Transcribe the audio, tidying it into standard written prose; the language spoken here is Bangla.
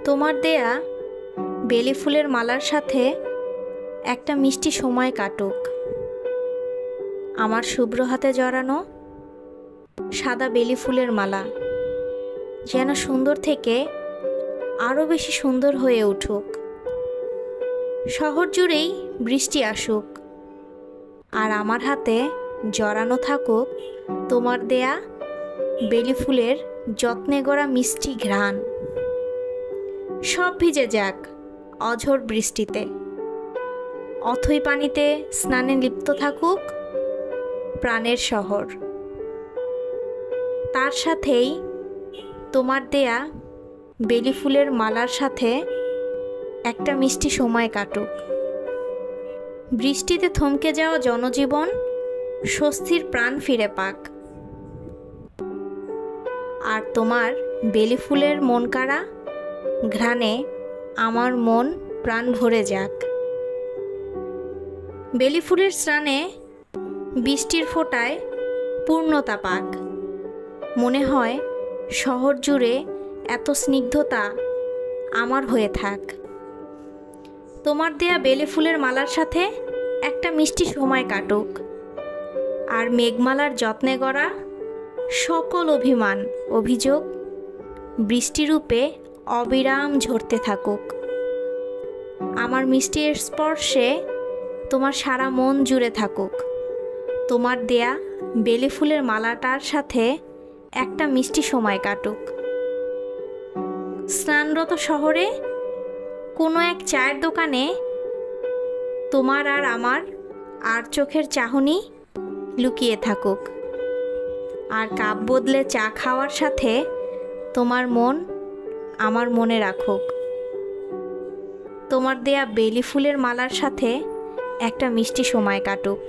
তোমার দেয়া বেলি ফুলের মালার সাথে একটা মিষ্টি সময় কাটুক। আমার শুভ্র হাতে জড়ানো সাদা বেলি ফুলের মালা যেন সুন্দর থেকে আরও বেশি সুন্দর হয়ে উঠুক। শহর জুড়েই বৃষ্টি আসুক, আর আমার হাতে জড়ানো থাকুক তোমার দেয়া বেলি ফুলের যত্নে গড়া মিষ্টি ঘ্রাণ। সব ভিজে যাক অঝোর বৃষ্টিতে, অথই পানিতে স্নানে লিপ্ত থাকুক প্রাণের শহর। তার সাথেই তোমার দেয়া বেলি ফুলের মালার সাথে একটা মিষ্টি সময় কাটুক। বৃষ্টিতে থমকে যাওয়া জনজীবন স্বস্তির প্রাণ ফিরে পাক, আর তোমার বেলি ফুলের মন কাড়া ঘ্রাণে আমার মন প্রাণ ভরে যাক। বেলি ফুলের স্নানে বৃষ্টির ফোঁটায় পূর্ণতা পাক। মনে হয় শহর জুড়ে এত স্নিগ্ধতা আমার হয়ে থাক। তোমার দেয়া বেলি ফুলের মালার সাথে একটা মিষ্টি সময় কাটুক, আর মেঘমালার যত্নে গড়া সকল অভিমান অভিযোগ বৃষ্টিরূপে অবিরাম ঝরতে থাকুক। আমার মিষ্টির স্পর্শে তোমার সারা মন জুড়ে থাকুক। তোমার দেয়া বেলি ফুলের মালাটার সাথে একটা মিষ্টি সময় কাটুক। স্নানরত শহরে কোনো এক চায়ের দোকানে তোমার আর আমার আর চোখের চাহনি লুকিয়ে থাকুক, আর কাপ বদলে চা খাওয়ার সাথে তোমার মন আমার মনে রাখুক। তোমার দেয়া বেলি ফুলের মালার সাথে একটা মিষ্টি সময় কাটুক।